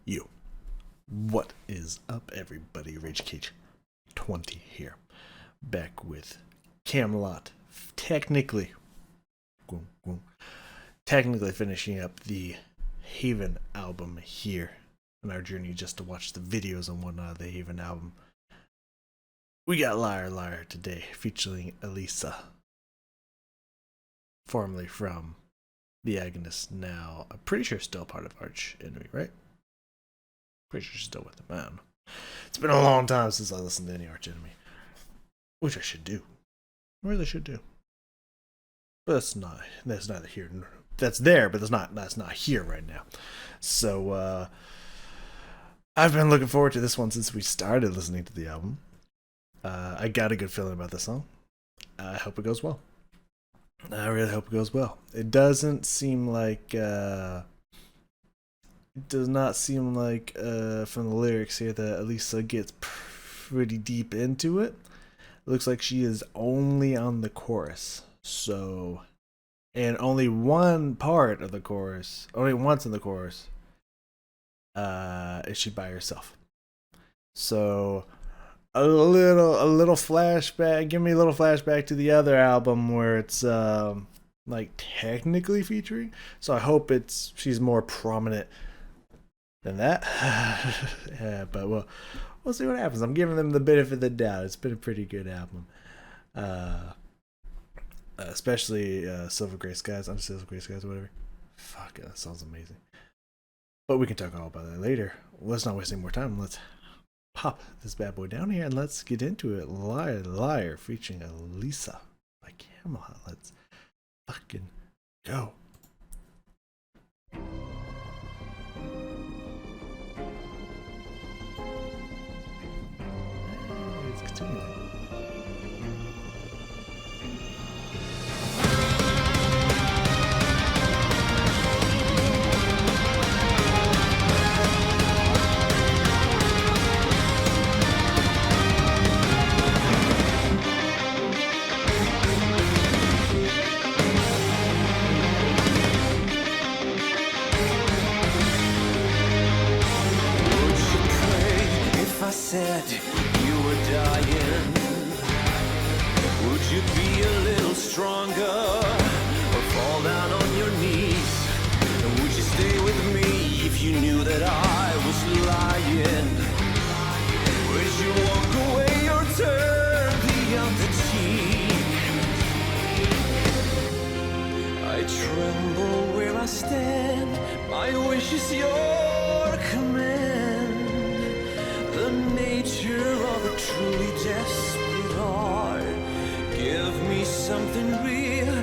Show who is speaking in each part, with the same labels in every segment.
Speaker 1: You. What is up, everybody? Rage Cage 20 here. Back with Kamelot. Technically finishing up the Haven album here on our journey just to watch the videos and whatnot of the Haven album. We got Liar Liar today, featuring Elisa, formerly from The Agonist, now I'm pretty sure still part of Arch Enemy, right? Pretty sure she's still with the man. It's been a long time since I listened to any Arch Enemy, which I should do. I really should do. But that's neither here nor that's there, but that's not here right now. So I've been looking forward to this one since we started listening to the album. I got a good feeling about this song. I hope it goes well. I really hope it goes well. It doesn't seem like it does not seem like from the lyrics here that Elisa gets pretty deep into it. It looks like she is only on the chorus. So, and only one part of the chorus, only once in the chorus, is she by herself. So a little flashback. Give me a little flashback to the other album where it's like technically featuring. So I hope she's more prominent than that. Yeah, but we'll see what happens. I'm giving them the benefit of the doubt. It's been a pretty good album. Especially Silver Gray Skies, Silver Gray Skies, whatever. Fuck, that sounds amazing. But we can talk all about that later. Let's not waste any more time. Let's pop this bad boy down here and let's get into it. Liar Liar featuring Elisa by Kamelot. Let's fucking go. Let's continue.
Speaker 2: Said you were dying. Would you be a little stronger or fall down on your knees? And would you stay with me if you knew that I was lying? Would you walk away or turn the other cheek? I tremble where I stand. My wish is your command. The nature of a truly desperate heart. Give me something real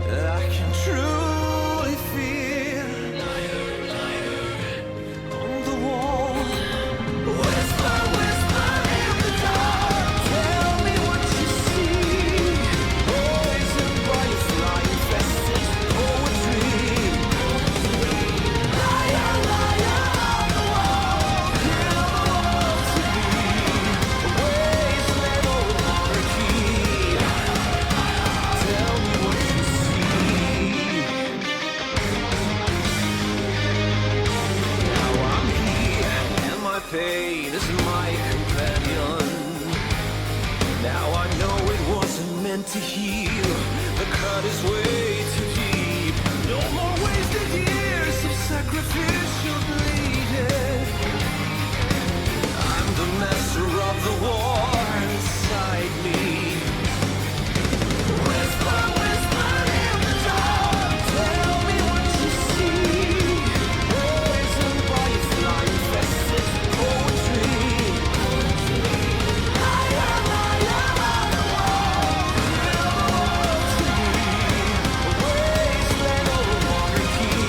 Speaker 2: that I can truly feel. Liar, liar, on the wall. Whisper, whisper in the dark. Tell me what you see. Poison by your flying infested poetry. Liar, liar, on the wall. Kill the world to be. A wasteland or a monarchy. Tell me what you see. Now I'm here, and my pain is my companion. Now I know it wasn't meant to heal. The cut is way too deep. No more wasted years of sacrificial bleeding. I'm the master of the war inside me. Whisper, whisper in the dark. Tell me what you see. Poisoned by your fly-infested poetry. Liar, liar on the wall. Kill the world to me. A wasteland or a monarchy.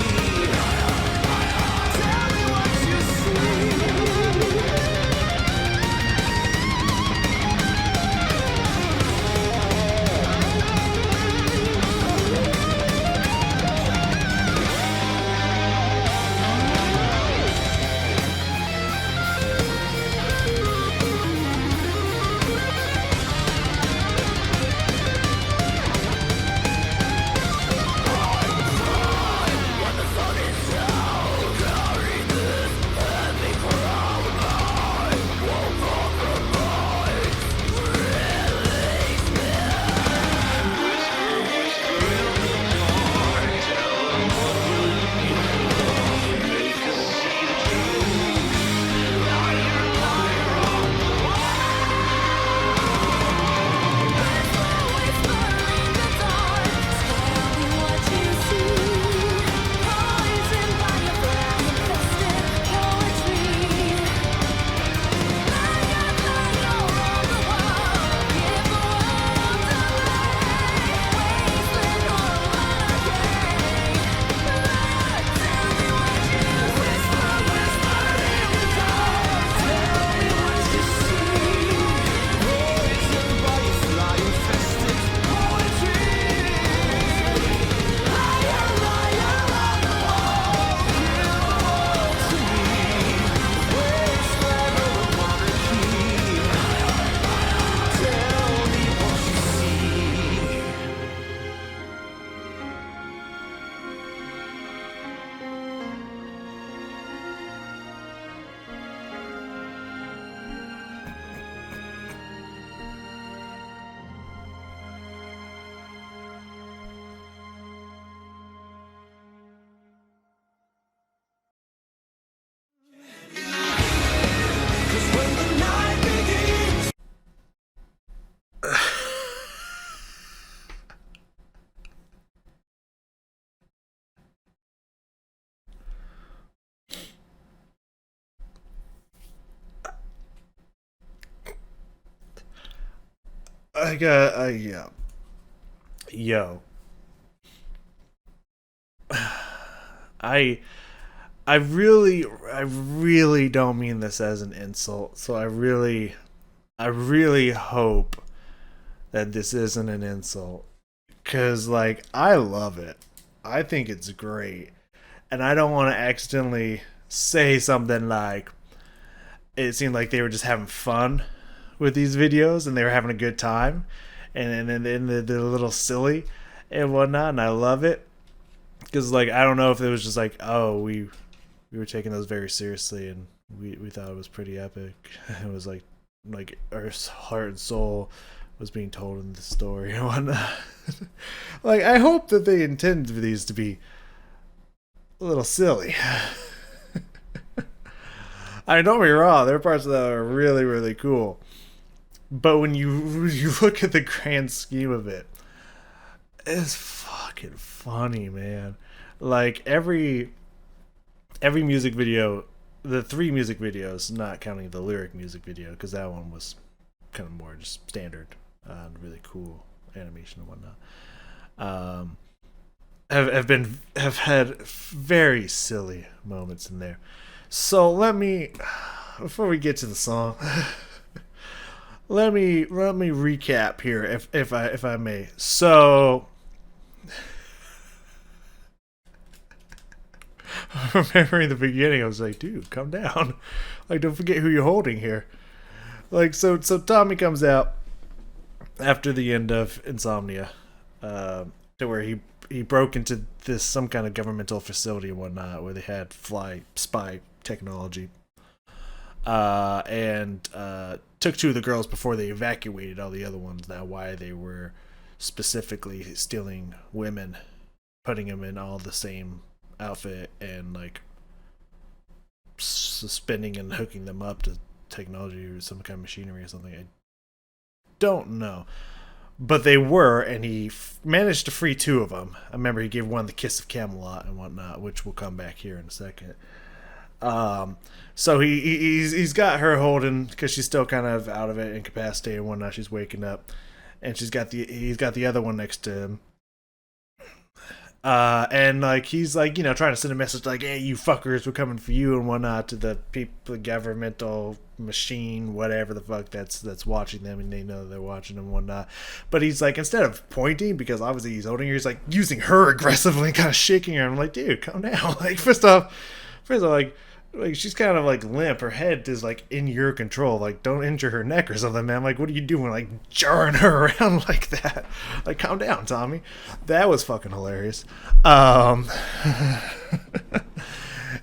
Speaker 1: I got, yeah. Yo, I I really don't mean this as an insult. So I really hope that this isn't an insult, cuz like I love it. I think it's great. And I don't want to accidentally say something like it seemed like they were just having fun with these videos and they were having a good time, and they're a little silly and whatnot, and I love it because like I don't know if it was just like, oh, we were taking those very seriously and we thought it was pretty epic. It was like our heart and soul was being told in the story and whatnot. Like I hope that they intend for these to be a little silly. I mean, don't get me wrong, there are parts of that are really really cool, but when you look at the grand scheme of it, it's fucking funny, man. Like every music video, the three music videos, not counting the lyric music video, because that one was kind of more just standard and really cool animation and whatnot. Um, have had very silly moments in there. So let me, before we get to the song, let me recap here, if I may. So remembering the beginning, I was like, dude, calm down. Like, don't forget who you're holding here. Like, so Tommy comes out after the end of Insomnia, to where he broke into this some kind of governmental facility and whatnot where they had fly spy technology, and took two of the girls before they evacuated all the other ones. Now, why they were specifically stealing women, putting them in all the same outfit and like suspending and hooking them up to technology or some kind of machinery or something, I don't know, but they were, and he managed to free two of them. I remember he gave one the kiss of Camelot and whatnot, which will come back here in a second. So he's got her holding because she's still kind of out of it, incapacitated and whatnot. She's waking up, and he's got the other one next to him. And like he's like, trying to send a message like, hey, you fuckers, we're coming for you and whatnot, to the people, the governmental machine, whatever the fuck that's watching them, and they know they're watching them and whatnot. But he's like, instead of pointing, because obviously he's holding her, he's like using her aggressively and kind of shaking her. I'm like, dude, calm down. Like first off, like she's kind of like limp. Her head is like in your control. Like don't injure her neck or something, man. Like what are you doing? Like jarring her around like that? Like calm down, Tommy. That was fucking hilarious.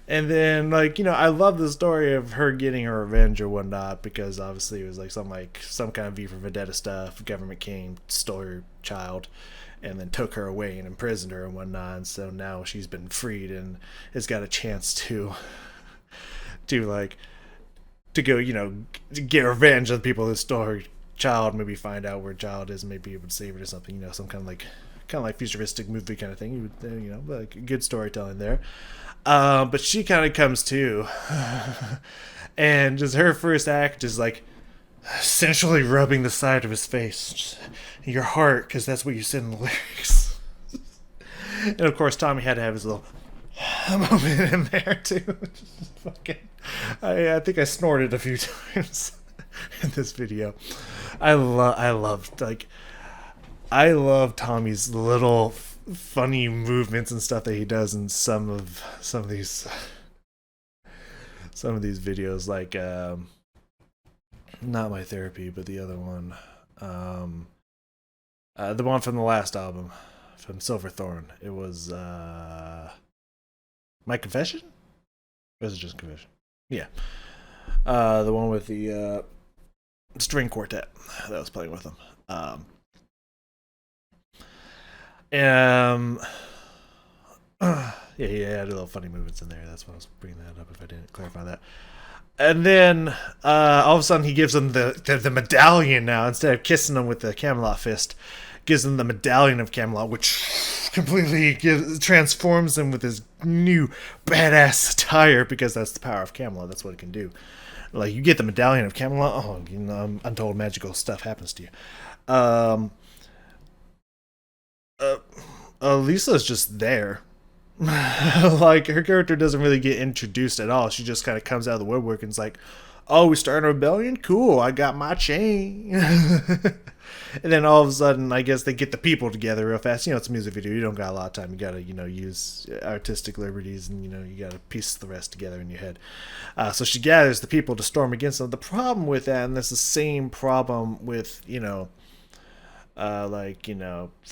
Speaker 1: And then I love the story of her getting her revenge or whatnot, because obviously it was like some kind of V for Vendetta stuff. Government came, stole her child, and then took her away and imprisoned her and whatnot. And so now she's been freed and has got a chance to go, to get revenge on the people who stole her child. Maybe find out where child is, and maybe able to save it or something. Some kind of like futuristic movie kind of thing. Like good storytelling there. But she kind of comes to, and just her first act is like essentially rubbing the side of his face, just, your heart, because that's what you said in the lyrics. And of course, Tommy had to have his little moment in there too. Just fucking, I think I snorted a few times in this video. I love Tommy's little funny movements and stuff that he does in some of these videos, like not My Therapy, but the other one, the one from the last album, from Silverthorn. It was My Confession? Or was it just Confession? Yeah. The one with the string quartet that was playing with him. Yeah, he had little funny movements in there. That's why I was bringing that up, if I didn't clarify that. And then all of a sudden he gives him the medallion now. Instead of kissing him with the Kamelot fist, gives him the medallion of Kamelot, which completely transforms him with his new badass attire, because that's the power of Kamelot. That's what it can do. Like, you get the medallion of Camelot, untold magical stuff happens to you. Um, uh, Lisa's just there. Like her character doesn't really get introduced at all. She just kind of comes out of the woodwork and is like, "Oh, we starting a rebellion? Cool! I got my chain." And then all of a sudden, I guess they get the people together real fast. You know, it's a music video. You don't got a lot of time. You gotta, use artistic liberties, and you gotta piece the rest together in your head. So she gathers the people to storm against them. The problem with that, and that's the same problem with the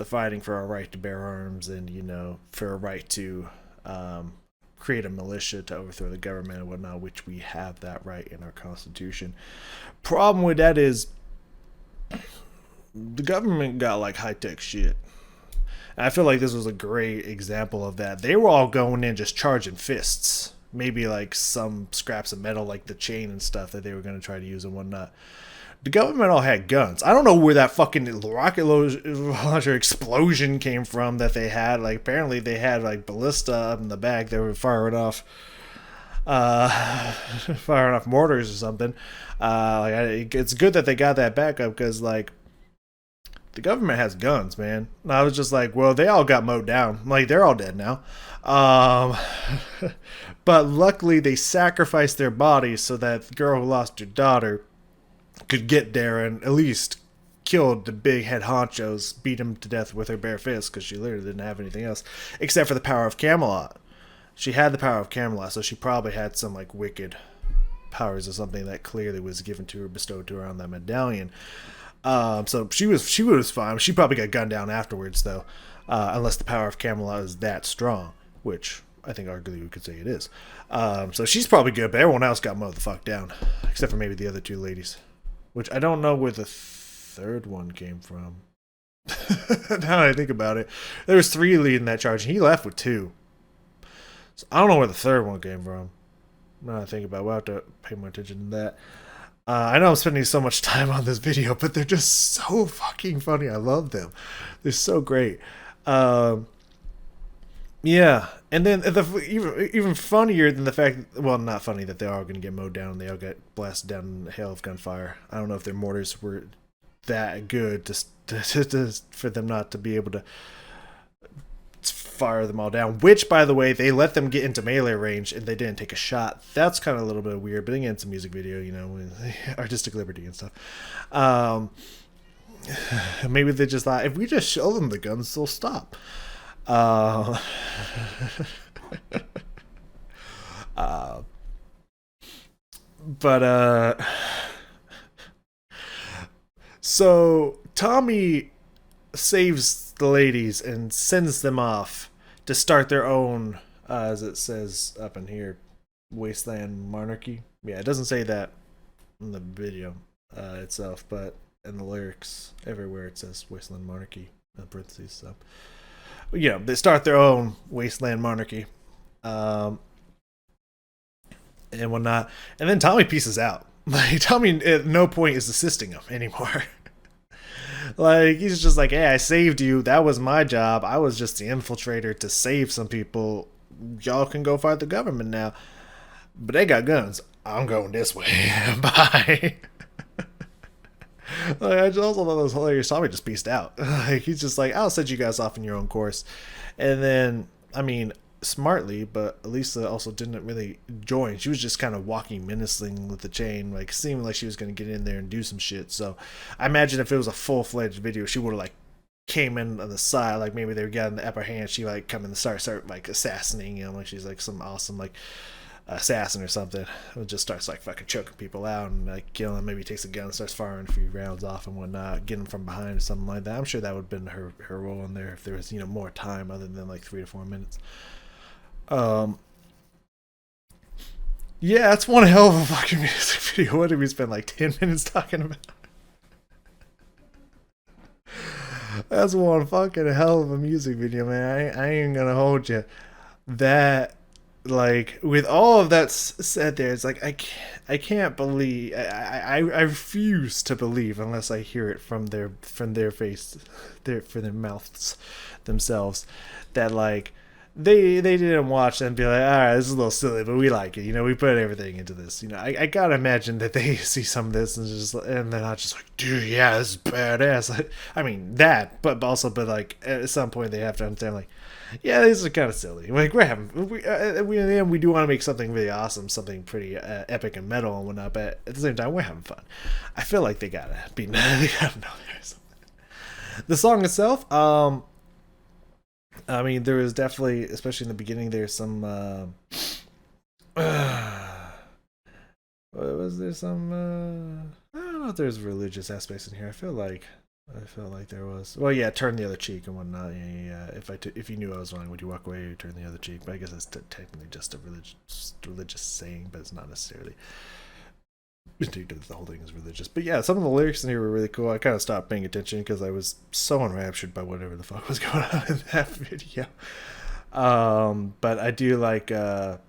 Speaker 1: fighting for our right to bear arms and for a right to create a militia to overthrow the government and whatnot, which we have that right in our constitution. Problem with that is the government got like high-tech shit. And I feel like this was a great example of that. They were all going in just charging fists, maybe like some scraps of metal like the chain and stuff that they were going to try to use and whatnot. The government all had guns. I don't know where that fucking rocket launcher explosion came from that they had. Like, apparently they had like ballista up in the back. They were firing off mortars or something. It's good that they got that backup because like the government has guns, man. And I was just like, well, they all got mowed down. Like, they're all dead now. But luckily they sacrificed their bodies so that the girl who lost her daughter could get there and at least kill the big head honchos, beat him to death with her bare fist because she literally didn't have anything else except for the power of Kamelot. She had the power of Kamelot, so she probably had some like wicked powers or something that clearly was given to her, bestowed to her on that medallion. So she was fine. She probably got gunned down afterwards though, unless the power of Kamelot is that strong, which I think arguably we could say it is. So she's probably good, but everyone else got mowed the fuck down, except for maybe the other two ladies, which I don't know where the third one came from. Now that I think about it, there was 3 leading that charge, and he left with 2. So I don't know where the third one came from. Now that I think about it, we'll have to pay more attention to that. I know I'm spending so much time on this video, but they're just so fucking funny. I love them. They're so great. Yeah, and then even funnier than the fact, well, not funny that they are going to get mowed down and they all got blasted down in the hail of gunfire. I don't know if their mortars were that good for them not to be able to fire them all down, which, by the way, they let them get into melee range and they didn't take a shot. That's kind of a little bit weird, but again, it's a music video, with artistic liberty and stuff. Maybe they just thought, if we just show them the guns, they'll stop. So Tommy saves the ladies and sends them off to start their own, as it says up in here, wasteland monarchy. Yeah, it doesn't say that in the video itself, but in the lyrics everywhere it says wasteland monarchy in parentheses. So they start their own wasteland monarchy, and whatnot. And then Tommy pieces out. Like, Tommy at no point is assisting him anymore. Like, he's just like, hey, I saved you. That was my job. I was just the infiltrator to save some people. Y'all can go fight the government now. But they got guns. I'm going this way. Bye. Like, I just also thought it was hilarious. Tommy just pieced out. Like, he's just like, I'll send you guys off in your own course. And then, I mean, smartly, but Elisa also didn't really join. She was just kind of walking menacing with the chain, like seeming like she was going to get in there and do some shit. So I imagine if it was a full-fledged video, she would have like came in on the side, like maybe they were getting the upper hand. She like come in and start like assassinating him, like she's like some awesome like assassin or something. It just starts like fucking choking people out and like killing them. Maybe takes a gun and starts firing a few rounds off and whatnot, getting them from behind or something like that. I'm sure that would have been her role in there if there was more time other than like 3 to 4 minutes. Yeah, it's one hell of a fucking music video. What did we spend like 10 minutes talking about? That's one fucking hell of a music video, man. I ain't gonna hold you. That, like, with all of that said there, it's like I can't believe, I refuse to believe unless I hear it from their face, from their mouths themselves, that like they didn't watch and be like, all right, this is a little silly, but we like it. You know, we put everything into this. You know, I gotta imagine that they see some of this and they're not just like, dude, yeah, this is badass. I mean that, but also, but like at some point they have to understand, like, yeah, this is kind of silly. Like we're having, we do want to make something really awesome, something pretty epic and metal and whatnot, but at the same time we're having fun. I feel like they gotta be, they gotta know there's something. The song itself, I mean, there was definitely, especially in the beginning, there's some. Was there some? I don't know if there's religious aspects in here. I feel like there was. Well, yeah, turn the other cheek and whatnot. Yeah. If you knew I was wrong, would you walk away or turn the other cheek? But I guess that's technically just a religious saying, but it's not necessarily. The whole thing is religious, but yeah, some of the lyrics in here were really cool. I kind of stopped paying attention because I was so enraptured by whatever the fuck was going on in that video. But I do like the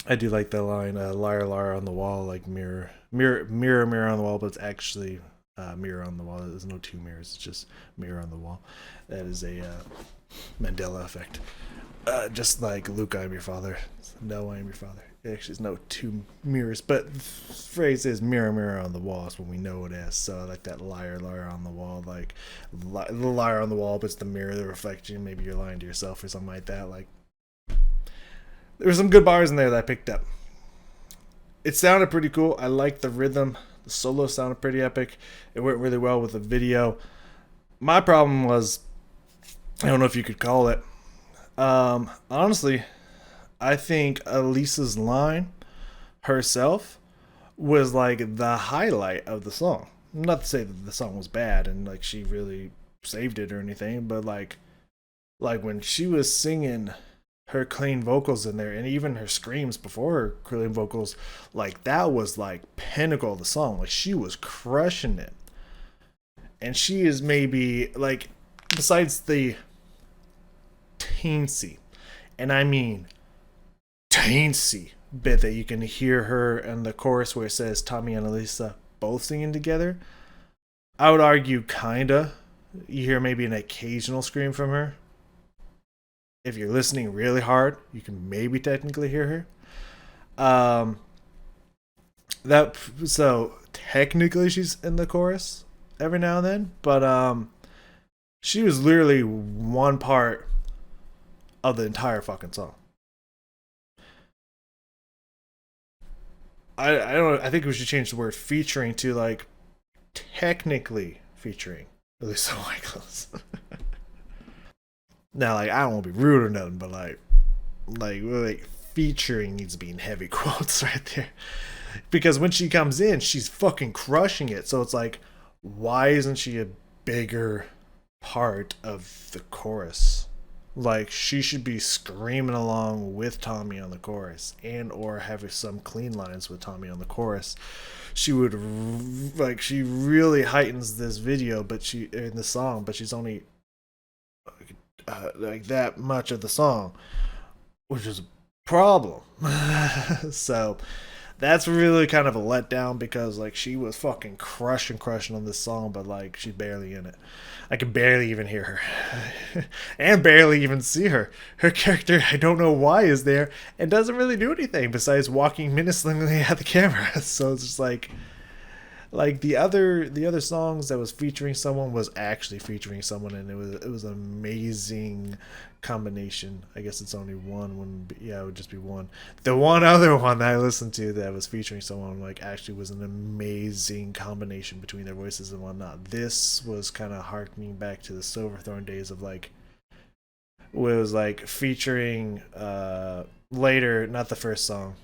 Speaker 1: line "liar, liar on the wall," like mirror, mirror, mirror, mirror on the wall, but it's actually mirror on the wall. There's no two mirrors; it's just mirror on the wall. That is a Mandela effect. Just like Luke, I am your father. No, I am your father. Actually, there's no two mirrors, but the phrase is mirror, mirror on the wall is when we know it as. So I like that liar, liar on the wall, like the liar on the wall, but it's the mirror, the reflection. Maybe you're lying to yourself or something like that. Like there were some good bars in there that I picked up. It sounded pretty cool. I liked the rhythm. The solo sounded pretty epic. It went really well with the video. My problem was, I don't know if you could call it. Honestly, I think Elisa's line herself was like the highlight of the song. Not to say that the song was bad and like she really saved it or anything, but like when she was singing her clean vocals in there and even her screams before her clean vocals, like that was like pinnacle of the song. Like she was crushing it. And she is maybe like, besides the teensy, and I mean teensy bit that you can hear her in the chorus where it says Tommy and Elisa both singing together, I would argue kinda. You hear maybe an occasional scream from her. If you're listening really hard, you can maybe technically hear her. So technically she's in the chorus every now and then, but she was literally one part of the entire fucking song. I don't know. I think we should change the word featuring to like technically featuring. At least so like close. Now, like I don't want to be rude or nothing, but like featuring needs to be in heavy quotes right there, because when she comes in, she's fucking crushing it. So it's like, why isn't she a bigger part of the chorus? Like she should be screaming along with Tommy on the chorus, and or having some clean lines with Tommy on the chorus. She would like, she really heightens this video, but she in the song, but she's only like that much of the song, which is a problem. So that's really kind of a letdown, because like she was fucking crushing on this song, but like she's barely in it. I can barely even hear her and barely even see her. Her character, I don't know why, is there and doesn't really do anything besides walking menacingly at the camera. So it's just like the other songs that was featuring someone was actually featuring someone, and it was an amazing combination. I guess it's only one. It would just be one. The one other one that I listened to that was featuring someone like actually was an amazing combination between their voices and whatnot. This was kind of harkening back to the Silverthorn days of like, was like featuring later, not the first song,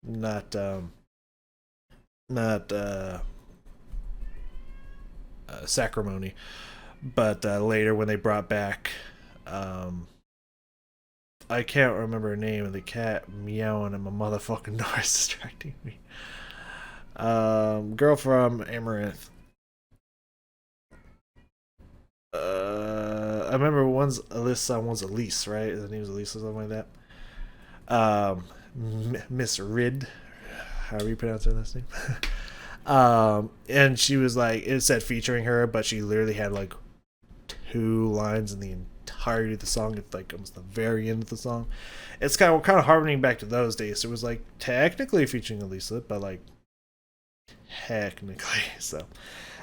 Speaker 1: not Sacrimony, but later when they brought back I can't remember her name, and the cat meowing and my motherfucking door is distracting me. Girl from Amaranth. I remember one's Alyssa, one's Elise, right? The name's Elise or something like that. Miss Rid, however you pronounce her last name. And she was like, it said featuring her, but she literally had like 2 lines in the entirety of the song. It's like almost the very end of the song. It's kind of harkening back to those days. It was like technically featuring Elisa, but like technically, so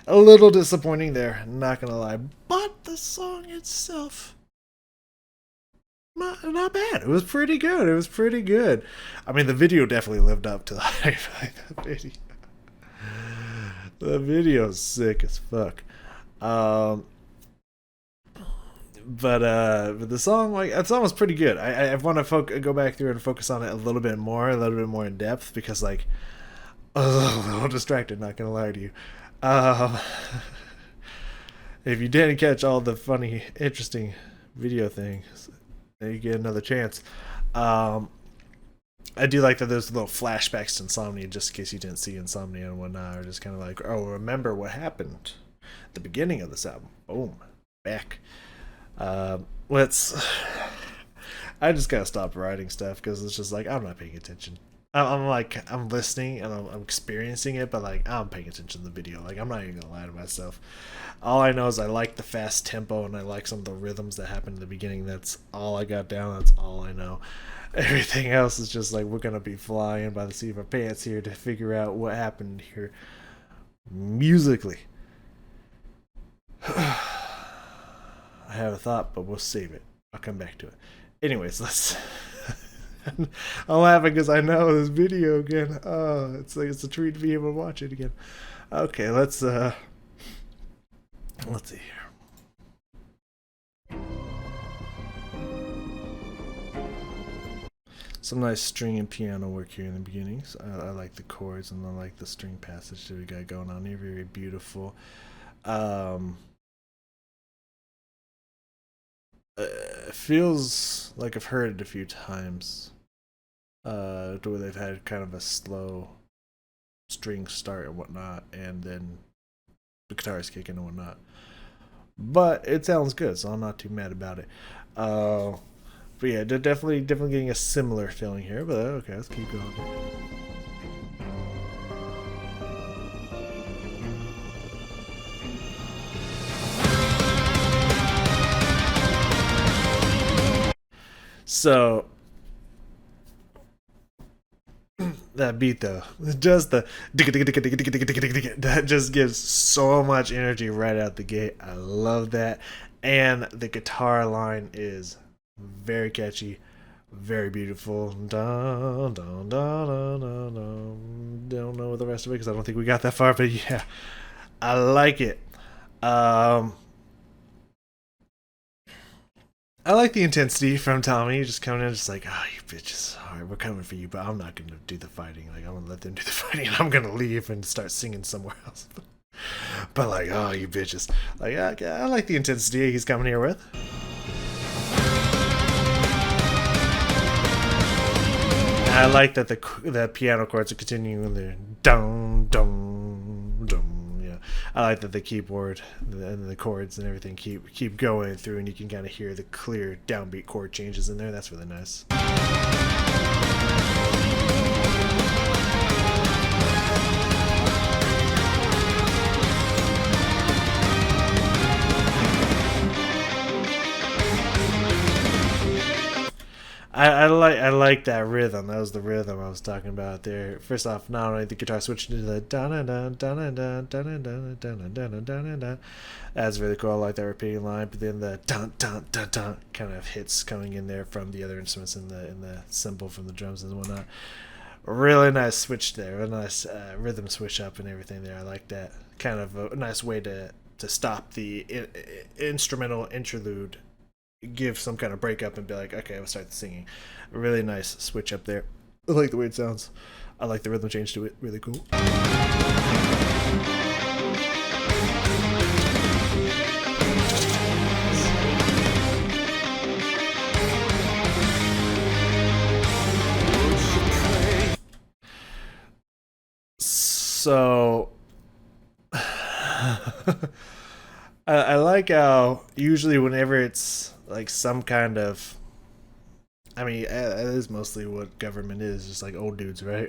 Speaker 1: a little disappointing there. Not gonna lie, but the song itself, not bad. It was pretty good. It was pretty good. I mean, the video definitely lived up to the hype. The video. The video's sick as fuck. But the song, like, that song was pretty good. I want to go back through and focus on it a little bit more in depth, because like I was a little distracted, not gonna lie to you. If you didn't catch all the funny, interesting video things, then you get another chance. I do like that there's little flashbacks to Insomnia, just in case you didn't see Insomnia and whatnot, or just kind of like, oh, remember what happened at the beginning of this album. Boom, back. Let's. I just gotta stop writing stuff, because it's just like I'm not paying attention. I'm listening and I'm experiencing it, but like I'm paying attention to the video. Like, I'm not even gonna lie to myself. All I know is I like the fast tempo and I like some of the rhythms that happen in the beginning. That's all I got down. That's all I know. Everything else is just like we're gonna be flying by the seat of our pants here to figure out what happened here musically. I have a thought, but we'll save it. I'll come back to it. Anyways, let's. I'm laughing because I know this video again. Oh, it's like it's a treat to be able to watch it again. Okay, let's see here. Some nice string and piano work here in the beginnings. I like the chords and I like the string passage that we got going on here. Very beautiful. Feels like I've heard it a few times. To where they've had kind of a slow string start and whatnot, and then the guitar is kicking and whatnot. But it sounds good, so I'm not too mad about it. But yeah, they're definitely getting a similar feeling here. But okay, let's keep going. So that beat though, just the that just gives so much energy right out the gate. I love that, and the guitar line is very catchy, very beautiful. Dun, dun, dun, dun, dun, dun. Don't know the rest of it because I don't think we got that far, but yeah, I like it. I like the intensity from Tommy, just coming in, just like, oh, you bitches, alright, we're coming for you, but I'm not gonna do the fighting. Like, I'm gonna let them do the fighting, and I'm gonna leave and start singing somewhere else. But like, oh, you bitches. Like, I like the intensity he's coming here with. I like that the piano chords are continuing there. Dum, dum, dum. Yeah, I like that the keyboard and the chords and everything keep going through, and you can kind of hear the clear downbeat chord changes in there. That's really nice. I like that rhythm. That was the rhythm I was talking about there. First off, not only the guitar switched into the dun dun dun dun dun dun dun dun dun dun dun. That's really cool. I like that repeating line, but then the dun dun dun dun kind of hits coming in there from the other instruments in the cymbal from the drums and whatnot. Really nice switch there. A nice rhythm switch up and everything there. I like that. Kind of a nice way to stop the instrumental interlude. Give some kind of breakup and be like, okay, we'll start the singing. A really nice switch up there. I like the way it sounds. I like the rhythm change to it. Really cool. So I like how usually whenever it's like some kind of, I mean, that is mostly what government is, just like old dudes, right?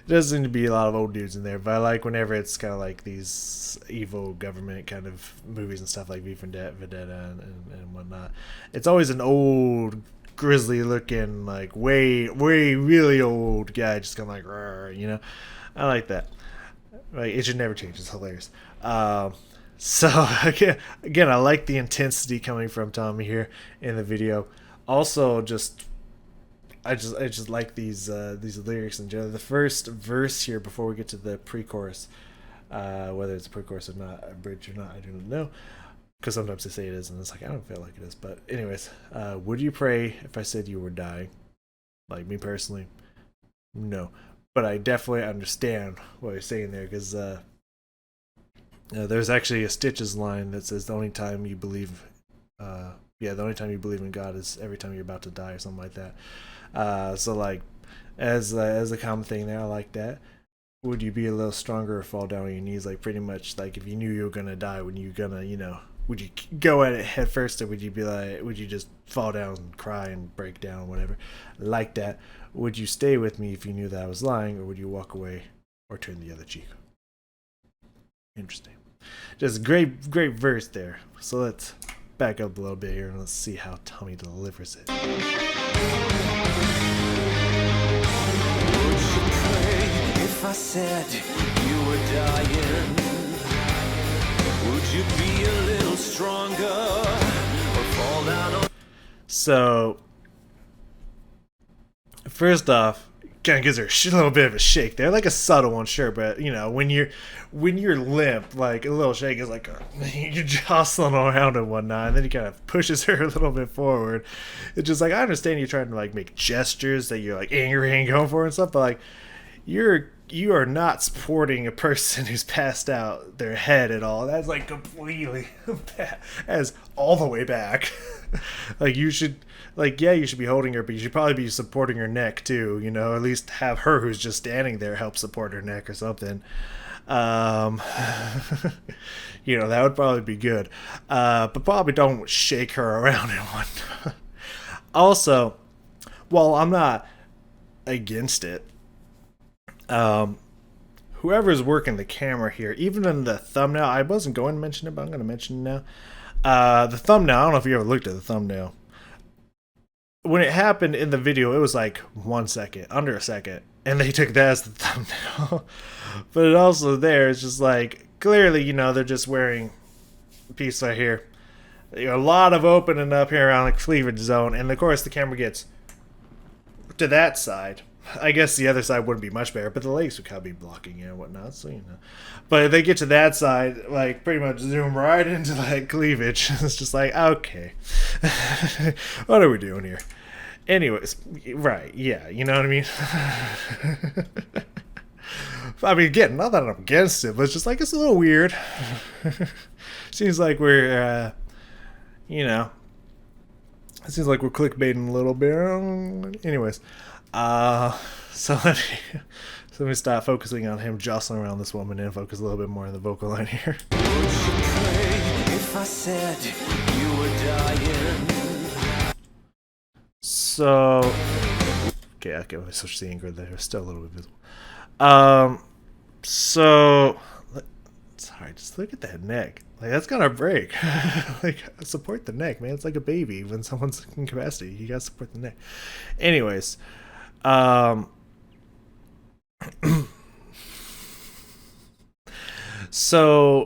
Speaker 1: doesn't seem to be a lot of old dudes in there, but I like whenever it's kind of like these evil government kind of movies and stuff like V for Vendetta and whatnot. It's always an old, grizzly looking, like way really old guy just kind of like, "Rrr," you know. I like that. Like, it should never change. It's hilarious. So again, I like the intensity coming from Tommy here in the video. Also, I just like these lyrics in general. The first verse here before we get to the pre-chorus, whether it's a pre-chorus or not, a bridge or not, I don't know. Because sometimes they say it is, and it's like, I don't feel like it is. But anyways, would you pray if I said you were dying? Like, me personally, no. But I definitely understand what you're saying there, because there's actually a Stitches line that says the only time you believe, the only time you believe in God is every time you're about to die, or something like that. So like, as a common thing there, I like that. Would you be a little stronger or fall down on your knees? Like, pretty much, like, if you knew you were gonna die, would you would you go at it head first, or would you be like, would you just fall down and cry and break down, whatever? Like that. Would you stay with me if you knew that I was lying, or would you walk away or turn the other cheek? Interesting. Just great verse there. So let's back up a little bit here and let's see how Tommy delivers it.
Speaker 2: Would you pray if I said you were dying? Would you be a little stronger or fall down on...
Speaker 1: So, first off, kind of gives her a little bit of a shake there, like a subtle one, sure, but you know, when you're limp, like a little shake is like you're jostling around and whatnot, and then he kind of pushes her a little bit forward. It's just like, I understand you're trying to like make gestures that you're like angry and going for and stuff, but like you are not supporting a person who's passed out their head at all. That's like completely as all the way back. Like, you should, like, yeah, you should be holding her, but you should probably be supporting her neck too, you know, at least have her who's just standing there help support her neck or something. You know, that would probably be good. But probably don't shake her around and whatnot. Also, while I'm not against it, whoever's working the camera here, even in the thumbnail, I wasn't going to mention it, but I'm going to mention it now. The thumbnail, I don't know if you ever looked at the thumbnail. When it happened in the video, it was like 1 second, under a second, and they took that as the thumbnail. But it also there, it's just like, clearly, you know, they're just wearing a piece right here. You know, a lot of opening up here around the cleavage zone, and of course the camera gets to that side. I guess the other side wouldn't be much better, but the legs would kind of be blocking it and whatnot, so, you know. But if they get to that side, like, pretty much zoom right into that cleavage. It's just like, okay. What are we doing here? Anyways, right, yeah, you know what I mean? I mean, again, not that I'm against it, but it's just like, it's a little weird. Seems like we're, you know, it seems like we're clickbaiting a little bit. Anyways. So let me stop focusing on him jostling around this woman and focus a little bit more on the vocal line here.
Speaker 2: Would you pray if I said you were dying?
Speaker 1: So, okay, let me switch the angle there. It's still a little bit visible. So, sorry, just look at that neck. Like, that's gonna break. Like, support the neck, man. It's like a baby when someone's in capacity. You gotta support the neck. Anyways, so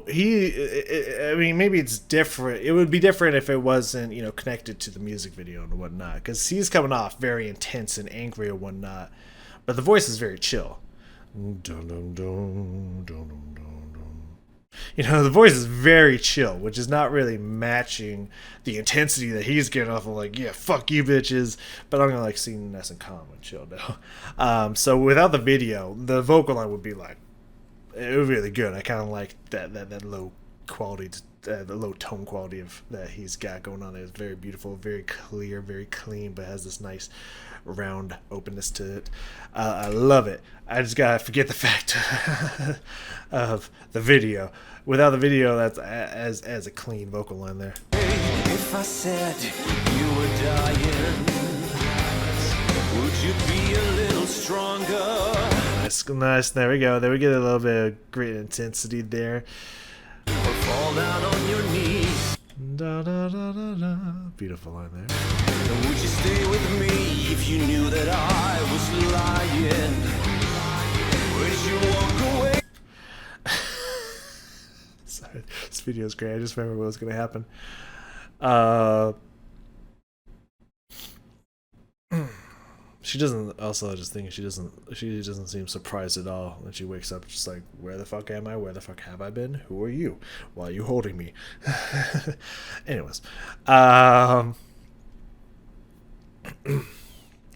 Speaker 1: I mean, maybe it's different. It would be different if it wasn't, you know, connected to the music video and whatnot, because he's coming off very intense and angry and whatnot, but the voice is very chill. Dun, dun, dun, dun, dun, dun. You know, the voice is very chill, which is not really matching the intensity that he's getting off of, like, yeah, fuck you bitches, but I'm gonna like sing nice and calm and chill now. So without the video, the vocal line would be like, it was really good. I kind of like that low quality, the low tone quality of that he's got going on there. It's very beautiful, very clear, very clean, but has this nice round openness to it. I love it. I just gotta forget the fact of the video. Without the video, that's as a clean vocal line there.
Speaker 2: If I said you were dying, would you be a little stronger
Speaker 1: Nice, nice. There we go. There we get a little bit of great intensity there.
Speaker 2: Or fall down on your knees.
Speaker 1: Da, da, da, da, da. Beautiful line there.
Speaker 2: Would you stay with me if you knew that I was lying? Would you walk away?
Speaker 1: Sorry, this video is great. I just remember what was going to happen. She doesn't. Also, I just think she doesn't seem surprised at all when she wakes up. Just like, where the fuck am I? Where the fuck have I been? Who are you? Why are you holding me? Anyways, I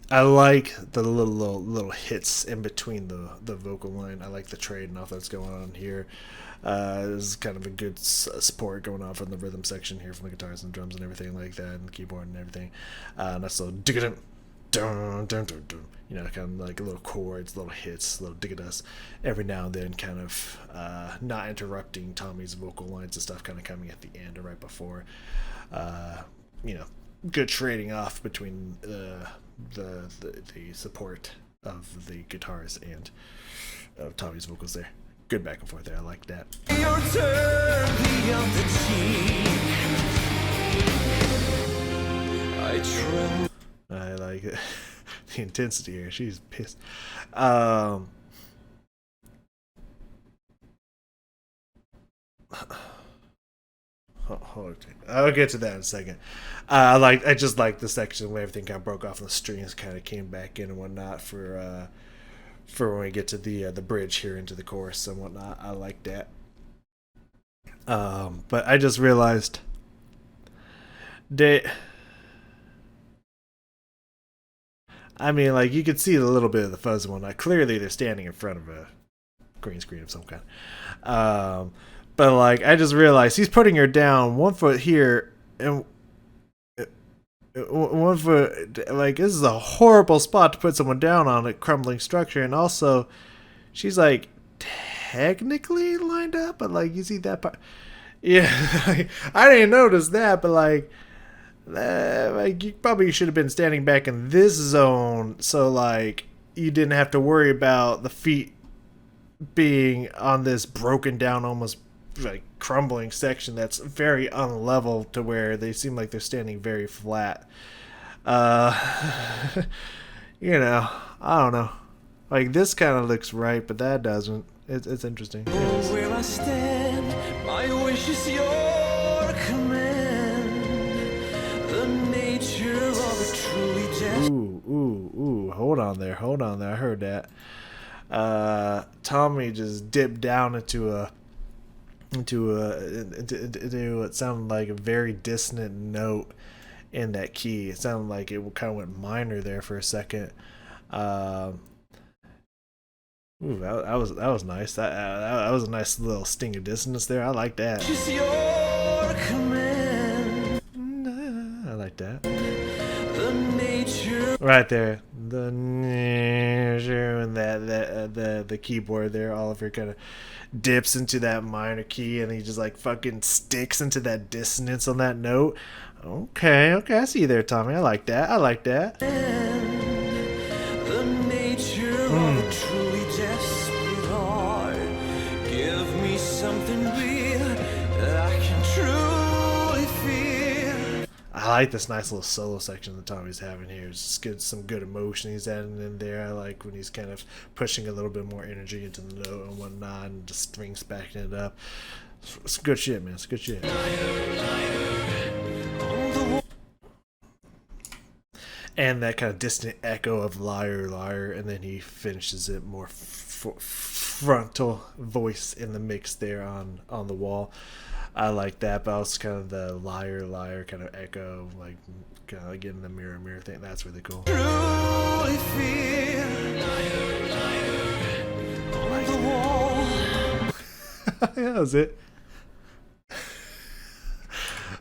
Speaker 1: like the little hits in between the vocal line. I like the trade off that's going on here. There's kind of a good support going on from the rhythm section here, from the guitars and drums and everything like that, and the keyboard and everything. That's a little dun dun dun dun. You know, kind of like little chords, little hits, little digga-dust every now and then, kind of not interrupting Tommy's vocal lines and stuff, kind of coming at the end or right before. You know, good trading off between the support of the guitars and of Tommy's vocals there. Good back and forth there. I like that.
Speaker 2: Your turn beyond the cheek. I tremble.
Speaker 1: I like it. The intensity here. She's pissed. I'll get to that in a second. I just like the section where everything kind of broke off and the strings kind of came back in and whatnot for when we get to the bridge here into the chorus and whatnot. I like that. But I just realized that, I mean, like, you could see a little bit of the fuzz and whatnot. Clearly they're standing in front of a green screen of some kind. But like, I just realized he's putting her down 1 foot here and 1 foot. Like, this is a horrible spot to put someone down on a crumbling structure. And also, she's like technically lined up, but like, you see that part? Yeah, I didn't notice that, but like you probably should have been standing back in this zone, so like you didn't have to worry about the feet being on this broken down, almost like crumbling section that's very unlevel to where they seem like they're standing very flat. You know, I don't know. Like, this kind of looks right, but that doesn't. It's interesting. Anyways.
Speaker 2: Where I stand, my wish is your command. The nature of a truly just.
Speaker 1: Ooh. Hold on there. I heard that. Tommy just dipped down into what sounded like a very dissonant note in that key. It sounded like it kind of went minor there for a second. That was nice. That was a nice little sting of dissonance there. I like that.
Speaker 2: Is your command.
Speaker 1: I like that.
Speaker 2: The nature.
Speaker 1: Right there, the nature and the keyboard there. Oliver kind of dips into that minor key, and he just like fucking sticks into that dissonance on that note. Okay, I see you there, Tommy. I like that.
Speaker 2: The nature of a truly desperate heart. Give me something real that I can truly feel.
Speaker 1: I like this nice little solo section that Tommy's having here. It's just good, some good emotion he's adding in there. I like when he's kind of pushing a little bit more energy into the note and whatnot, and just strings backing it up. It's good shit, man. It's good shit. And that kind of distant echo of liar, liar, and then he finishes it more frontal voice in the mix there on the wall. I like that, but also kind of the liar, liar kind of echo, like kind of getting the mirror thing. That's really cool.
Speaker 2: Truly feel liar, liar on the wall.
Speaker 1: Yeah, that was it.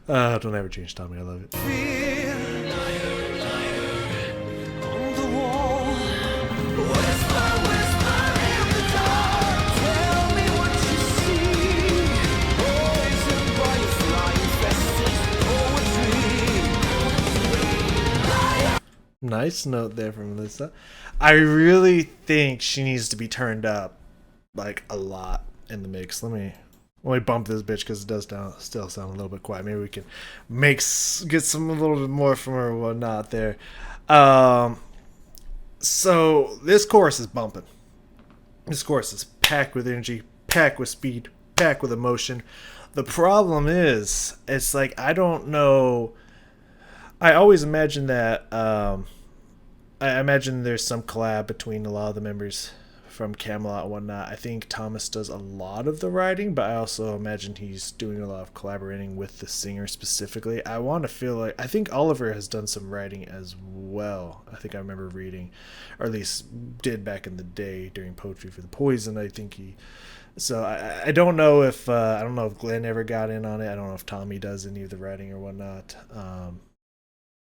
Speaker 1: Don't ever change, Tommy. I love it.
Speaker 2: Feel liar, liar on the wall. Whisper, whisper in the dark. Tell me what you see. Poison butterfly infested poetry. Liar.
Speaker 1: Nice note there from Lisa. I really think she needs to be turned up like a lot in the mix. Let me bump this bitch because it does still sound a little bit quiet. Maybe we can get some a little bit more from her or whatnot there. Um, so this chorus is bumping. This chorus is packed with energy, packed with speed, packed with emotion. The problem is, it's like I don't know. I always imagine that. I imagine there's some collab between a lot of the members from Kamelot and whatnot. I think Thomas does a lot of the writing, but I also imagine he's doing a lot of collaborating with the singer specifically. I want to feel like I think Oliver has done some writing as well. I think I remember reading, or at least did back in the day during Poetry for the Poison. I think he. So I don't know if Glenn ever got in on it. I don't know if Tommy does any of the writing or whatnot.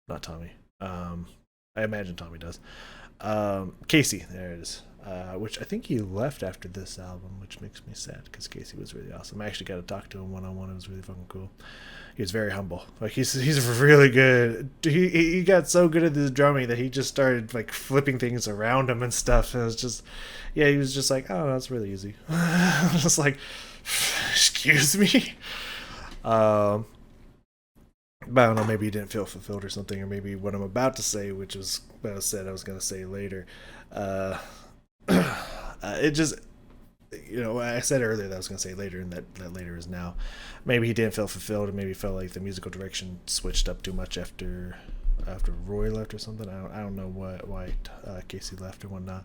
Speaker 1: Not Tommy. I imagine Tommy does. Casey, there it is. Which I think he left after this album, which makes me sad because Casey was really awesome. I actually got to talk to him one-on-one. It was really fucking cool. He was very humble. Like he's really good. He got so good at the drumming that he just started like flipping things around him and stuff. And it was just, yeah, he was just like, oh, that's really easy. Just like, excuse me. But I don't know, maybe he didn't feel fulfilled or something, or maybe what I'm about to say, which was what I said I was going to say later. It just, I said earlier that I was going to say later, and that later is now. Maybe he didn't feel fulfilled, or maybe felt like the musical direction switched up too much after Roy left or something. I don't know why Casey left or whatnot.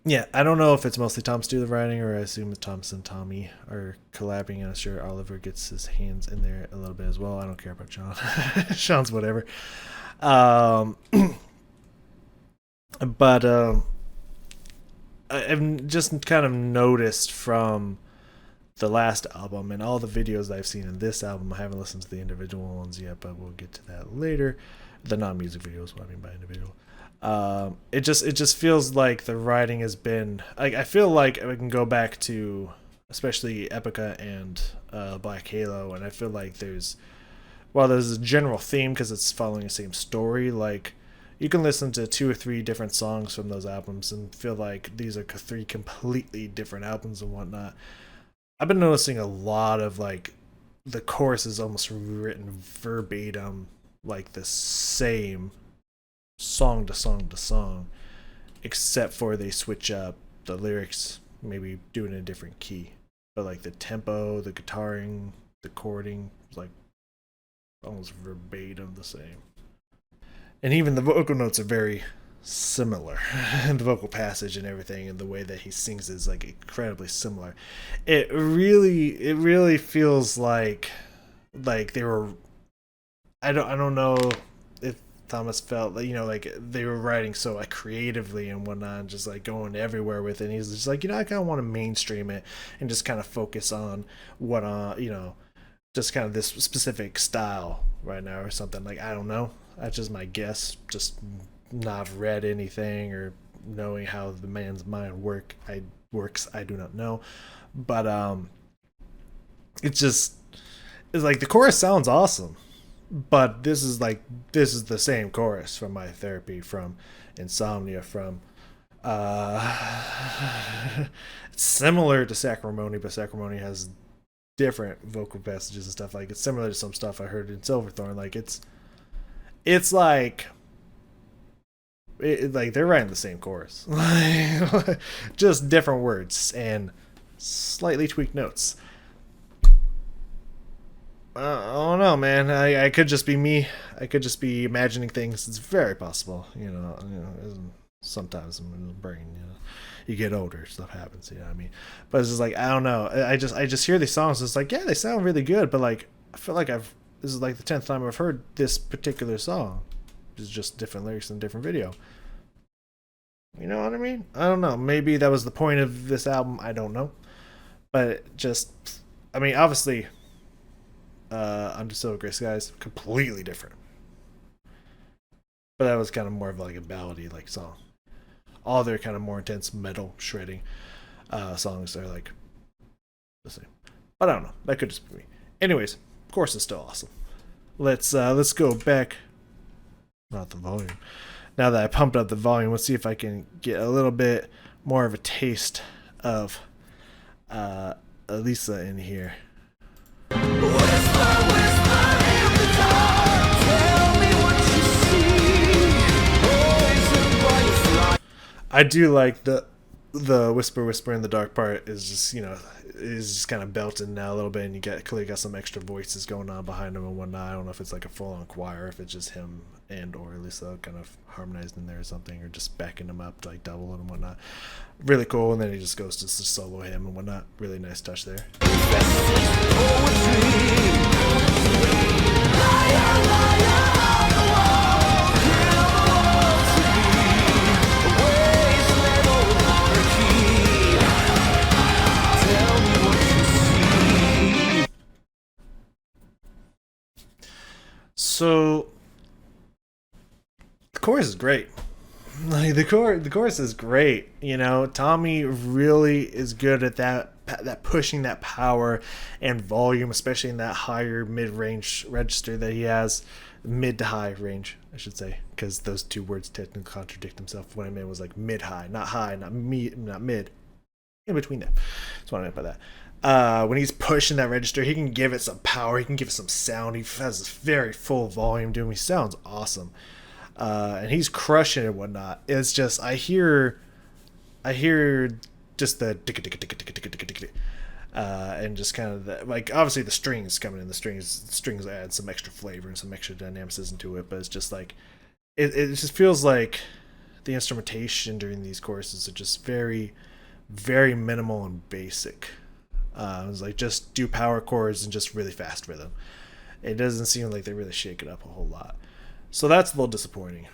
Speaker 1: Yeah, I don't know if it's mostly Thomas do the writing, or I assume that Thomas and Tommy are collabing, and I'm sure Oliver gets his hands in there a little bit as well. I don't care about Sean. Sean's whatever. But I've just kind of noticed from the last album and all the videos I've seen in this album, I haven't listened to the individual ones yet, but we'll get to that later. The non-music videos, what I mean by individual. It just feels like the writing has been like, I feel like I can go back to especially Epica and Black Halo, and I feel like there's a general theme because it's following the same story. Like you can listen to 2 or 3 different songs from those albums and feel like these are 3 completely different albums and whatnot. I've been noticing a lot of like the chorus is almost written verbatim, like the same song to song to song, except for they switch up the lyrics, maybe do it in a different key, but like the tempo, the guitaring, the chording is like almost verbatim the same, and even the vocal notes are very similar. And the vocal passage and everything and the way that he sings is like incredibly similar. It really feels like they were, I don't know if Thomas felt like, like they were writing so like creatively and whatnot, and just like going everywhere with it. And he's just like, I kind of want to mainstream it and just kind of focus on what, just kind of this specific style right now or something. Like, I don't know. That's just my guess. Just not read anything or knowing how the man's mind works. I do not know. But it's like the chorus sounds awesome. But this is the same chorus from My Therapy, from Insomnia, from similar to Sacrimony, but Sacrimony has different vocal passages and stuff. Like it's similar to some stuff I heard in Silverthorn. Like it's like they're writing the same chorus, just different words and slightly tweaked notes. I don't know, man. I could just be me. I could just be imagining things. It's very possible, sometimes in the brain, you get older, stuff happens, you know what I mean? But it's just like, I don't know. I just hear these songs. It's like, yeah, they sound really good, but like, I feel like this is like the 10th time I've heard this particular song. It's just different lyrics and different video. You know what I mean? I don't know. Maybe that was the point of this album. I don't know. But obviously, Under Silver Gray Skies, completely different. But that was kind of more of like a ballady like song. All their kind of more intense metal shredding songs are the same. But I don't know. That could just be me. Anyways, of course, it's still awesome. let's go back. Not the volume. Now that I pumped up the volume, let's see if I can get a little bit more of a taste of Elisa in here. I do like the whisper in the dark part is just, you know, is just kind of belting now a little bit, and you clearly got some extra voices going on behind him and whatnot. I don't know if it's like a full on choir, if it's just him and or Lisa kind of harmonized in there or something, or just backing him up to like double it and whatnot. Really cool. And then he just goes to solo him and whatnot. Really nice touch there. So the chorus is great. Like the chorus is great. You know, Tommy really is good at that pushing that power and volume, especially in that higher mid-range register that he has, mid to high range, I should say, because those two words technically contradict themselves. What I meant was like mid-high, not mid, in between them. That's what I meant by that. When he's pushing that register, he can give it some power. He can give it some sound. He has this very full volume to him. He sounds awesome. And he's crushing it and whatnot. It's just, I hear just the and just kind of the, like, obviously the strings coming in. The strings add some extra flavor and some extra dynamicism to it. But it's just like, it just feels like the instrumentation during these choruses are just very, very minimal and basic. It's like just do power chords and just really fast rhythm. It doesn't seem like they really shake it up a whole lot. So that's a little disappointing.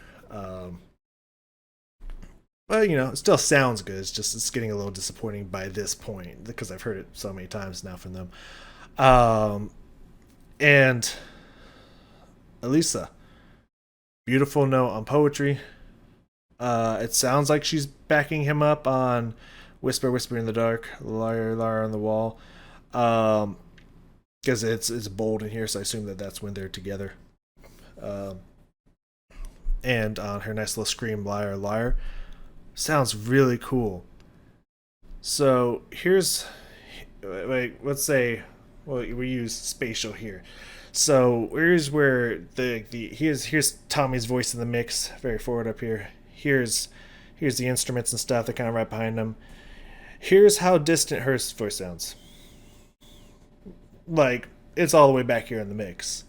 Speaker 1: But, you know, it still sounds good. It's getting a little disappointing by this point because I've heard it so many times now from them. And Elisa, beautiful note on poetry. It sounds like she's backing him up on Whisper in the Dark, Liar on the Wall. Because it's bold in here, so I assume that's when they're together. And on her nice little scream, Liar. Sounds really cool. So here's, like, let's say, well, we use spatial here. So here's where here's Tommy's voice in the mix, very forward up here. Here's the instruments and stuff. They're kind of right behind him. Here's how distant her voice sounds. Like, it's all the way back here in the mix.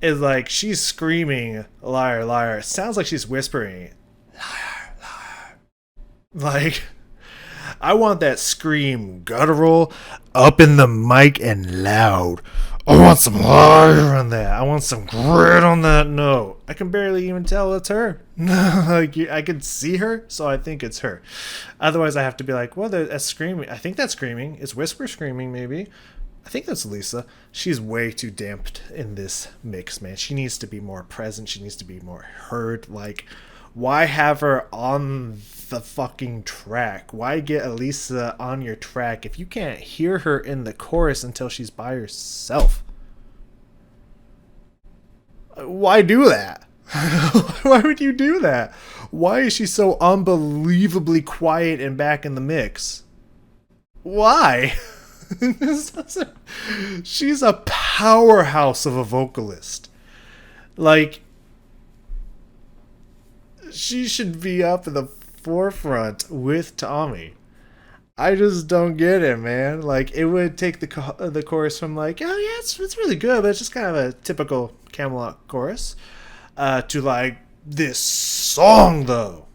Speaker 1: It's like she's screaming, liar. It sounds like she's whispering, liar. Like, I want that scream guttural, up in the mic and loud. I want some liar on that. I want some grit on that note. I can barely even tell it's her. Like, I can see her, so I think it's her. Otherwise, I have to be like, well, that's screaming. I think that's screaming. It's whisper screaming, maybe. I think that's Lisa. She's way too damped in this mix, man. She needs to be more present. She needs to be more heard. Like, why have her on the fucking track? Why get Elisa on your track if you can't hear her in the chorus until she's by herself? Why do that? Why would you do that? Why is she so unbelievably quiet and back in the mix? Why? She's a powerhouse of a vocalist. Like, she should be up in the forefront with Tommy. I just don't get it, man. Like, it would take the chorus from like, oh yeah, it's really good, but it's just kind of a typical Kamelot chorus, to like this song though.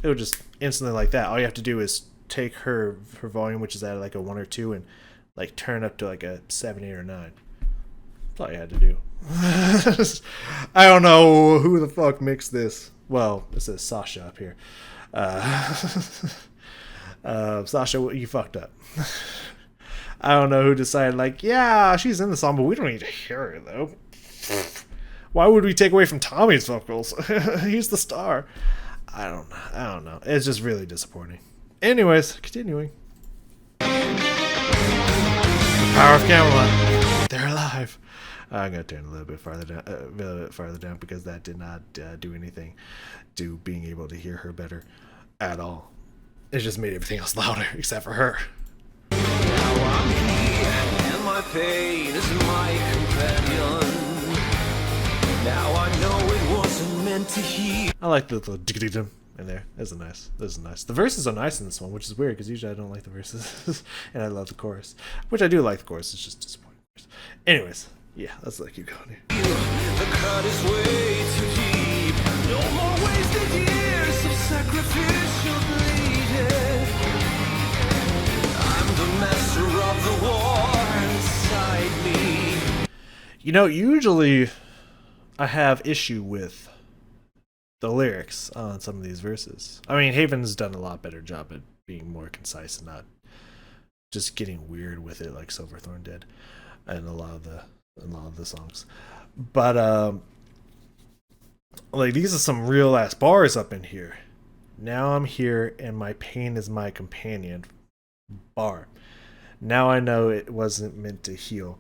Speaker 1: It would just instantly like that. All you have to do is take her volume, which is at like a 1 or 2, and like turn up to like a 7, 8, or 9. That's all you had to do. I don't know who the fuck mixed this. Well, it says Sasha up here. Sasha, you fucked up. I don't know who decided, like, yeah, she's in the song, but we don't need to hear her, though. Why would we take away from Tommy's vocals? He's the star. I don't know. It's just really disappointing. Anyways, continuing. Power of Kamelot. They're alive. I'm gonna turn a little bit farther down because that did not do anything to being able to hear her better at all. It just made everything else louder except for her.
Speaker 2: Now I'm here, and my pain is my companion. Now I know it wasn't meant to heal.
Speaker 1: I like the little dig-dig-dum in there. This is nice. This is nice. The verses are nice in this one, which is weird because usually I don't like the verses, and I love the chorus, which I do like the chorus. It's just disappointing. Anyways, yeah, let's let you go here.
Speaker 2: The cut is way too deep. No more wasted years of sacrificial bleeding. I'm the master of the war inside me.
Speaker 1: You know, usually I have issue with the lyrics on some of these verses. I mean, Haven's done a lot better job at being more concise and not just getting weird with it like Silverthorn did and a lot of the songs. But like these are some real ass bars up in here. Now I'm here and my pain is my companion. Bar. Now I know it wasn't meant to heal.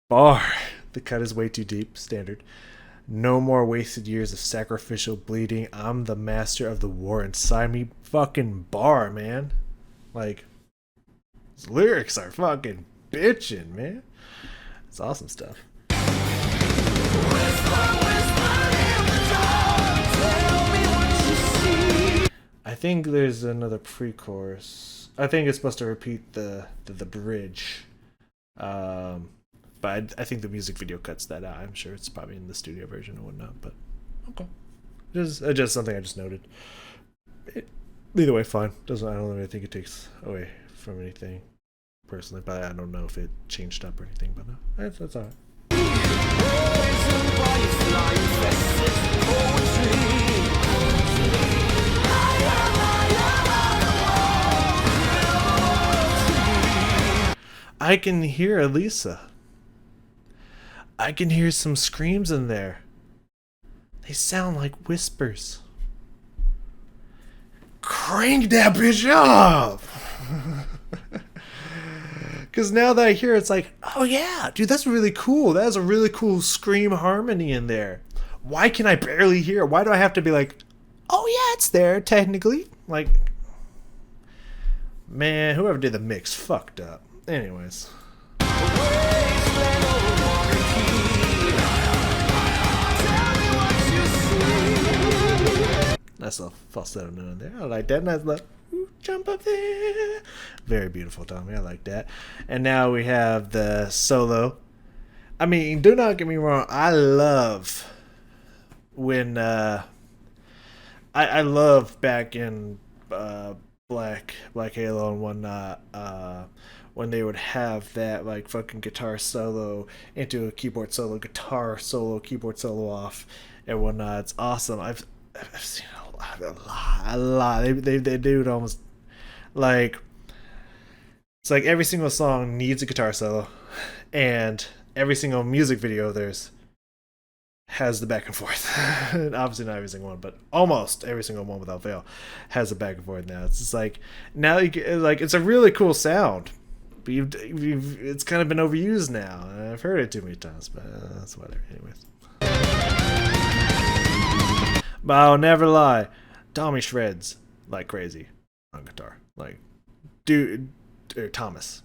Speaker 1: Bar. The cut is way too deep. Standard. No more wasted years of sacrificial bleeding. I'm the master of the war inside me. Fucking bar, man. Like, his lyrics are fucking bitchin', man. It's awesome stuff. I think there's another pre-chorus. I think it's supposed to repeat the bridge. But I think the music video cuts that out. I'm sure it's probably in the studio version or whatnot. But okay, just something I just noted. Either way, fine. I don't really think it takes away from anything personally. But I don't know if it changed up or anything. But no, that's alright. I can hear Elisa. I can hear some screams in there. They sound like whispers. Crank that bitch up! Because now that I hear it, it's like, oh yeah, dude, that's really cool. That has a really cool scream harmony in there. Why can I barely hear? Why do I have to be like, oh yeah, it's there, technically? Like, man, whoever did the mix fucked up. Anyways. Nice little falsetto note in there. I like that. Nice little jump up there. Very beautiful, Tommy. I like that. And now we have the solo. I mean, do not get me wrong. I love when I love back in Black Halo and whatnot. When they would have that like fucking guitar solo into a keyboard solo, guitar solo, keyboard solo off, and whatnot. It's awesome. I've seen a lot. They do it almost like it's like every single song needs a guitar solo, and every single music video there's has the back and forth. Obviously not every single one, but almost every single one without fail has a back and forth. Now it's just like now like it's a really cool sound. But it's kind of been overused now. I've heard it too many times, but that's whatever. Anyways. But I'll never lie. Tommy shreds like crazy on guitar. Like, dude, or Thomas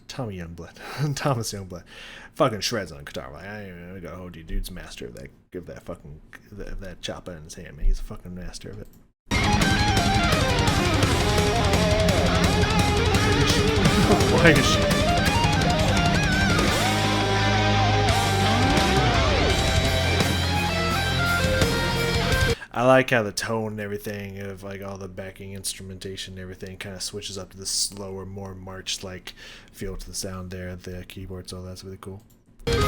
Speaker 1: Youngblood. Thomas Youngblood. Fucking shreds on guitar. Like, I gotta hold you, dude's master of that. Give that fucking, that chopper in his hand, man. He's a fucking master of it. Why is she? I like how the tone and everything of like all the backing instrumentation and everything kind of switches up to this slower, more march like feel to the sound there at the keyboard, so that's really cool. It's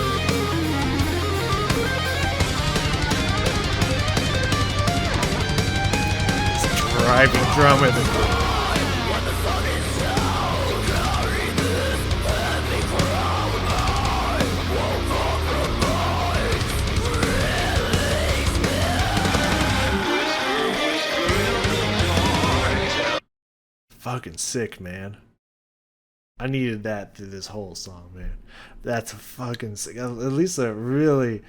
Speaker 1: driving drum in the fucking sick, man. I needed that through this whole song, man. That's a fucking sick. At least it really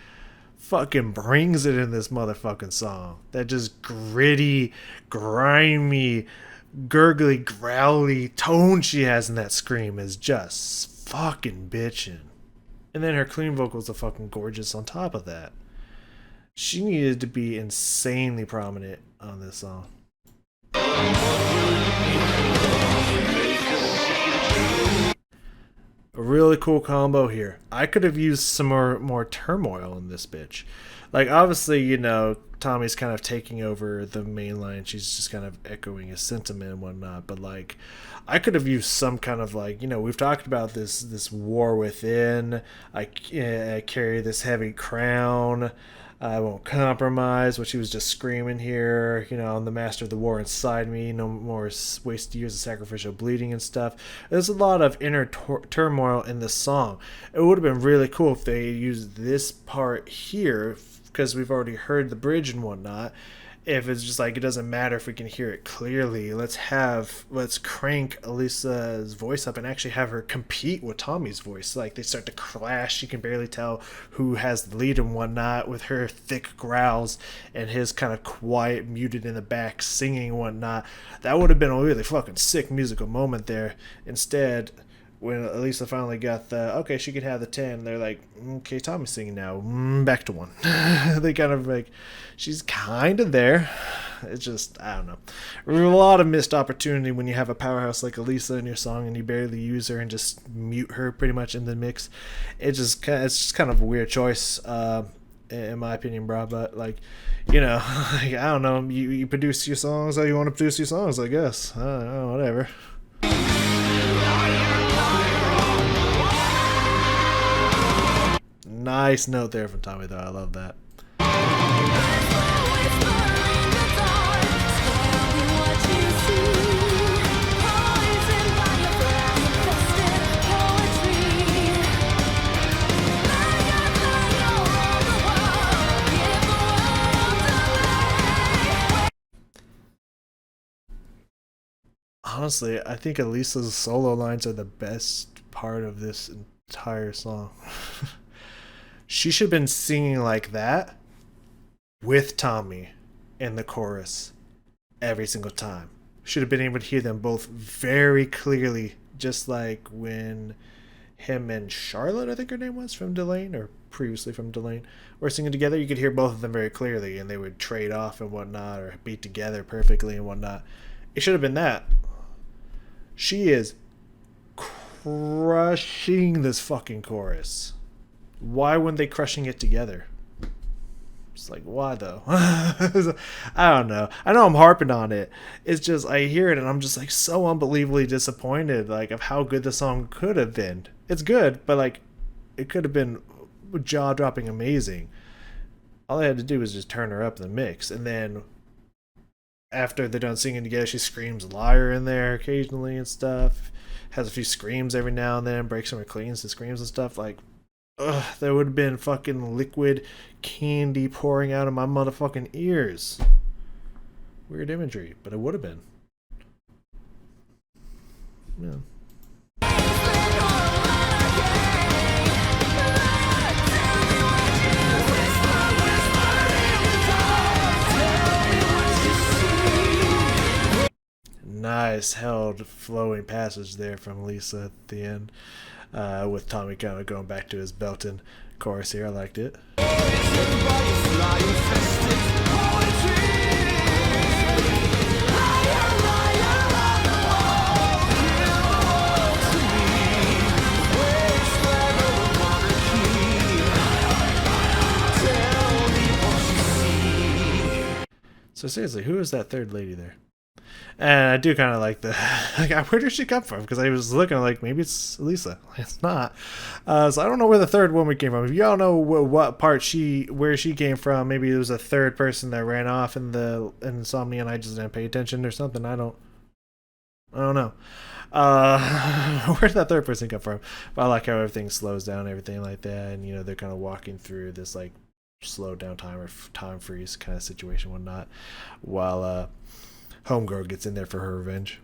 Speaker 1: fucking brings it in this motherfucking song. That just gritty, grimy, gurgly, growly tone she has in that scream is just fucking bitchin'. And then her clean vocals are fucking gorgeous on top of that. She needed to be insanely prominent on this song. A really cool combo here. I could have used some more turmoil in this bitch. Like, obviously, Tommy's kind of taking over the main line. She's just kind of echoing his sentiment and whatnot. But, like, I could have used some kind of, like, we've talked about this war within. I carry this heavy crown. I won't compromise, what she was just screaming here. I'm the master of the war inside me. No more wasted years of sacrificial bleeding and stuff. There's a lot of inner turmoil in this song. It would have been really cool if they used this part here, because we've already heard the bridge and whatnot. If it's just like, it doesn't matter if we can hear it clearly, let's crank Elisa's voice up and actually have her compete with Tommy's voice. Like, they start to clash. You can barely tell who has the lead and whatnot, with her thick growls and his kind of quiet, muted in the back singing and whatnot. That would have been a really fucking sick musical moment there. Instead, when Elisa finally got the, okay, she could have the 10, they're like, okay, Tommy's singing now, back to 1. They kind of like, she's kind of there. It's just, I don't know. A lot of missed opportunity when you have a powerhouse like Elisa in your song and you barely use her and just mute her pretty much in the mix. It's just kind of a weird choice, in my opinion, bro. But, like, like, I don't know. You produce your songs how you want to produce your songs, I guess. I don't know, whatever. Nice note there from Tommy, though. I love that. Honestly, I think Elisa's solo lines are the best part of this entire song. She should have been singing like that with Tommy in the chorus every single time. Should have been able to hear them both very clearly, just like when him and Charlotte, I think her name was, from Delane, or previously from Delane, were singing together. You could hear both of them very clearly, and they would trade off and whatnot, or be together perfectly and whatnot. It should have been that. She is crushing this fucking chorus. Why weren't they crushing it together? It's like, why though? I don't know. I know I'm harping on it. It's just, I hear it and I'm just like so unbelievably disappointed, like, of how good the song could have been. It's good, but like, it could have been jaw-dropping amazing. All I had to do was just turn her up in the mix, and then after they're done singing together, she screams liar in there occasionally and stuff. Has a few screams every now and then, breaks some of her cleans and screams and stuff. Like, ugh, there would have been fucking liquid candy pouring out of my motherfucking ears. Weird imagery, but it would have been. Yeah. Nice held flowing passage there from Lisa at the end, with Tommy kind of going back to his belting chorus here. I liked it. So seriously, who is that third lady there? And I do kind of like the, like, where did she come from? Because I was looking like, maybe it's Lisa. It's not. So I don't know where the third woman came from. If y'all know what part where she came from, maybe it was a third person that ran off in the insomnia and I just didn't pay attention or something. I don't know. Where did that third person come from? But I like how everything slows down, everything like that, and they're kind of walking through this like slow down time or time freeze kind of situation, whatnot, while Homegirl gets in there for her revenge.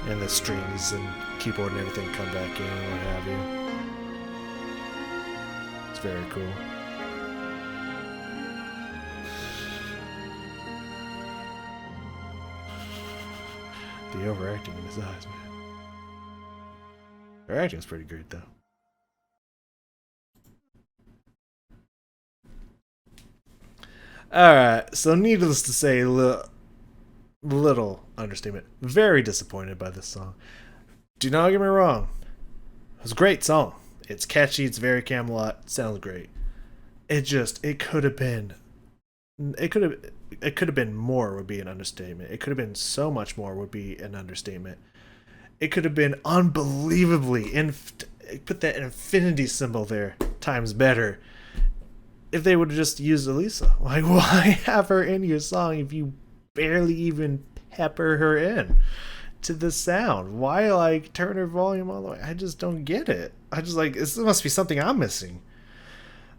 Speaker 1: and the strings and keyboard and everything come back in and what have you. It's very cool. The overacting in his eyes, man. Their acting's pretty great, though. Alright, so needless to say, little understatement. Very disappointed by this song. Do not get me wrong. It was a great song. It's catchy, it's very Kamelot, sounds great. It could have been more would be an understatement. It could have been so much more would be an understatement. It could have been unbelievably put that infinity symbol there times better if they would have just used Elisa. Like, why have her in your song if you barely even pepper her in to the sound? Why, like, turn her volume all the way? I just don't get it. I just, like, this must be something I'm missing.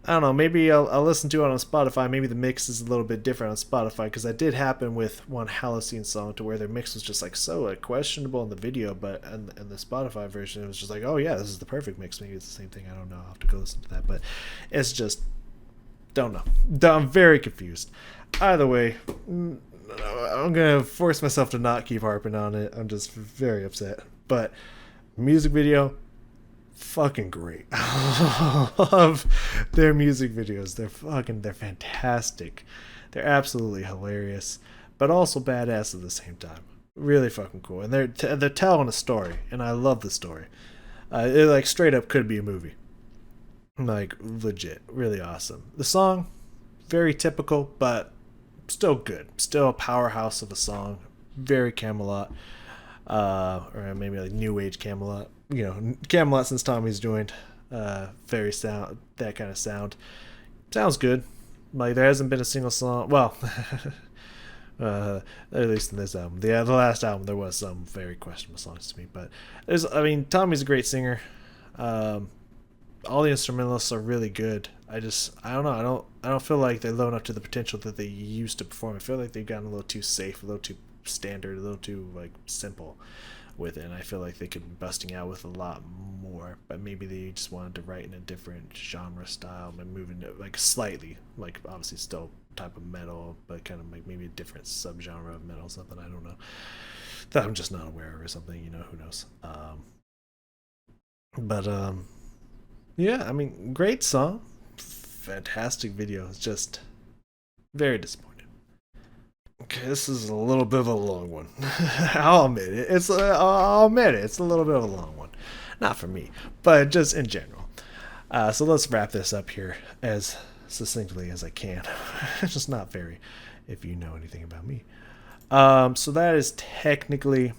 Speaker 1: I don't know, maybe I'll listen to it on Spotify. Maybe the mix is a little bit different on Spotify, because that did happen with one Halocene song to where their mix was just like so questionable in the video, but in the Spotify version it was just like, oh yeah, this is the perfect mix. Maybe it's the same thing, I don't know, I'll have to go listen to that, but it's just, don't know. I'm very confused. Either way, I'm gonna force myself to not keep harping on it. I'm just very upset. But music video, fucking great. I love their music videos. They're fantastic. They're absolutely hilarious, but also badass at the same time. Really fucking cool. And they're telling a story, and I love the story. It like straight up could be a movie. Like legit, really awesome. The song, very typical, but still good. Still a powerhouse of a song. Very Kamelot. Or maybe like new age Kamelot. You know, Kamelot since Tommy's joined. Very sound, that kind of sound. Sounds good. Like there hasn't been a single song. Well, at least in this album. The last album there was some very questionable songs to me, but Tommy's a great singer. All the instrumentalists are really good. I don't know. I don't feel like they're low enough to the potential that they used to perform. I feel like they've gotten a little too safe, a little too standard, a little too like simple with it. And I feel like they could be busting out with a lot more. But maybe they just wanted to write in a different genre style and moving it like slightly, like obviously still type of metal, but kind of like maybe a different subgenre of metal, something I don't know that I'm just not aware of or something. You know, who knows? Yeah, I mean, great song, fantastic video. It's just very disappointing. Okay, this is a little bit of a long one. I'll admit it. It's a little bit of a long one. Not for me, but just in general. So let's wrap this up here as succinctly as I can. It's just not very, if you know anything about me. So that is technically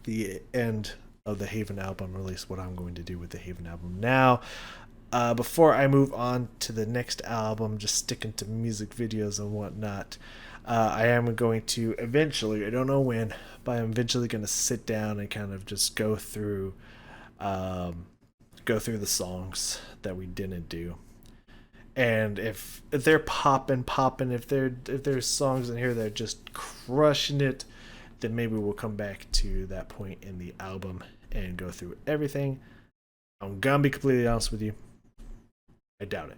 Speaker 1: the end of the Haven album, or at least what I'm going to do with the Haven album now. Before I move on to the next album, just sticking to music videos and whatnot, I am going to eventually, I don't know when, but I'm eventually going to sit down and kind of just go through the songs that we didn't do. And if they're popping, if there's songs in here that are just crushing it, then maybe we'll come back to that point in the album and go through everything. I'm gonna be completely honest with you. I doubt it.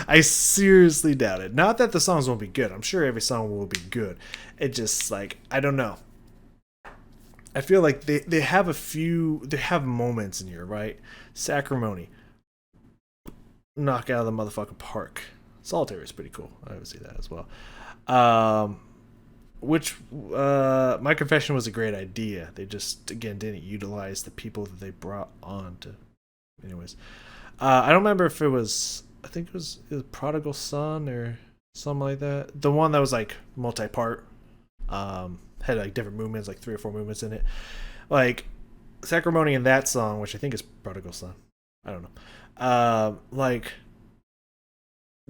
Speaker 1: I seriously doubt it. Not that the songs won't be good. I'm sure every song will be good. It just, like, I don't know. I feel like they have moments in here, right? Sacrimony. Knock out of the motherfucking park. Solitaire is pretty cool. I would say that as well. My Confession was a great idea. They just, again, didn't utilize the people that they brought on to. Anyways, I don't remember if it was, I think it was Prodigal Son or something like that. The one that was like multi-part, had like different movements, like 3 or 4 movements in it. Like Sacrimony in that song, which I think is Prodigal Son. I don't know.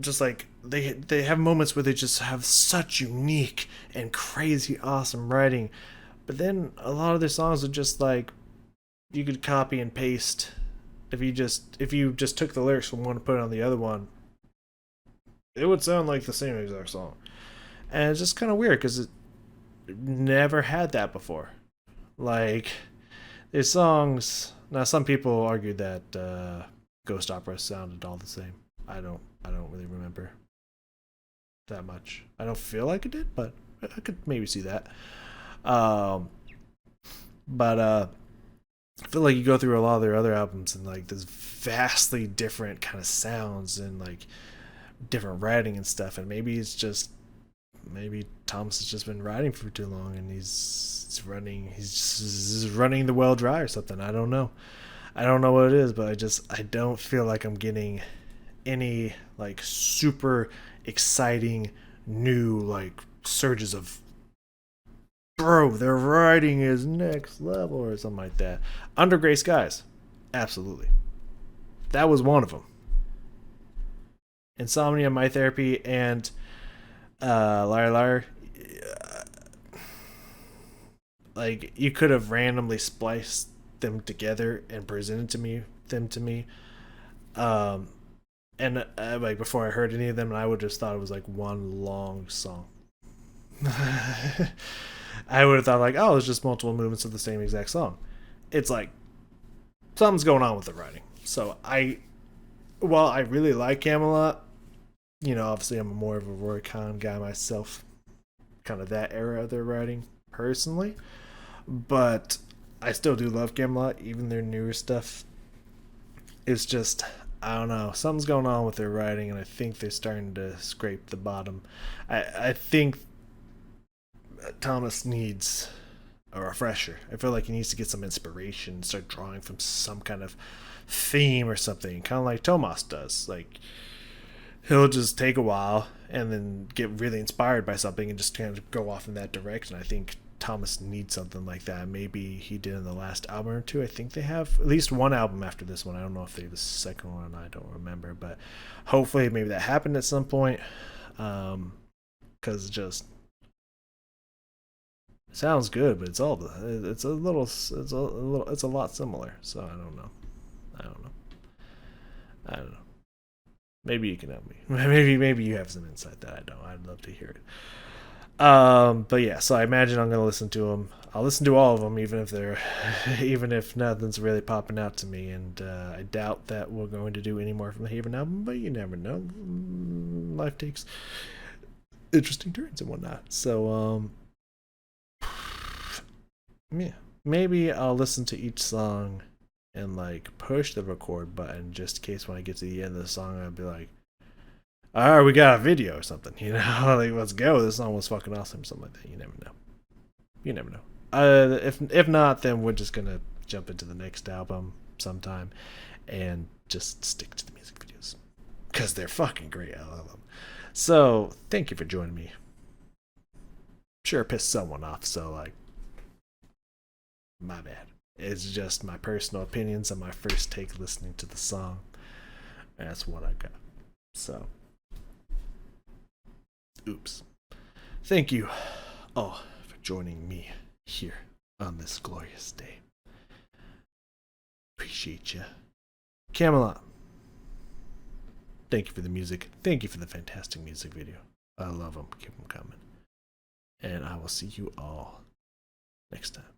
Speaker 1: Just like they have moments where they just have such unique and crazy awesome writing, but then a lot of their songs are just like you could copy and paste. If you just took the lyrics from one and put it on the other one, it would sound like the same exact song. And it's just kind of weird because never had that before. Like, there's songs. Now, some people argue that Ghost Opera sounded all the same. I don't. I don't really remember that much. I don't feel like it did, but I could maybe see that. Um, but I feel like you go through a lot of their other albums and like there's vastly different kind of sounds and like different writing and stuff. And maybe it's just maybe Thomas has just been writing for too long and he's just running the well dry or something. I don't know. I don't know what it is, but I don't feel like I'm getting any like super exciting new like surges of bro, their writing is next level or something like that. Under Gray Skies, absolutely. That was one of them. Insomnia, My Therapy, and Liar Liar. Like you could have randomly spliced them together and presented them to me. Um, and like before I heard any of them, I would just thought it was like one long song. I would have thought like, oh, it's just multiple movements of the same exact song. It's like something's going on with the writing. So while I really like Kamelot, obviously I'm more of a Roy Khan guy myself, kind of that era of their writing personally. But I still do love Kamelot, even their newer stuff. It's just I don't know, something's going on with their writing, and I think they're starting to scrape the bottom. I think Thomas needs a refresher. I feel like he needs to get some inspiration, start drawing from some kind of theme or something, kind of like Tomas does. Like he'll just take a while and then get really inspired by something and just kind of go off in that direction. I think Thomas needs something like that. Maybe he did in the last album or two. I think they have at least one album after this one. I don't know if they have a second one. I don't remember, but hopefully maybe that happened at some point. Because just sounds good, but it's a lot similar. So I don't know. I don't know. Maybe you can help me. Maybe you have some insight that I don't. I'd love to hear it. But yeah, so I imagine I'm gonna listen to them. I'll listen to all of them, even if nothing's really popping out to me. And I doubt that we're going to do any more from the Haven album, but you never know. Life takes interesting turns and whatnot. So yeah, maybe I'll listen to each song and like push the record button just in case when I get to the end of the song I'll be like, all right, we got a video or something, like let's go. This song was fucking awesome, or something like that. You never know. If not, then we're just gonna jump into the next album sometime and just stick to the music videos because they're fucking great. I love them. So thank you for joining me. Sure, pissed someone off. So like, my bad. It's just my personal opinions on my first take listening to the song. That's what I got. So, oops. Thank you all for joining me here on this glorious day. Appreciate you. Kamelot. Thank you for the music. Thank you for the fantastic music video. I love them. Keep them coming. And I will see you all next time.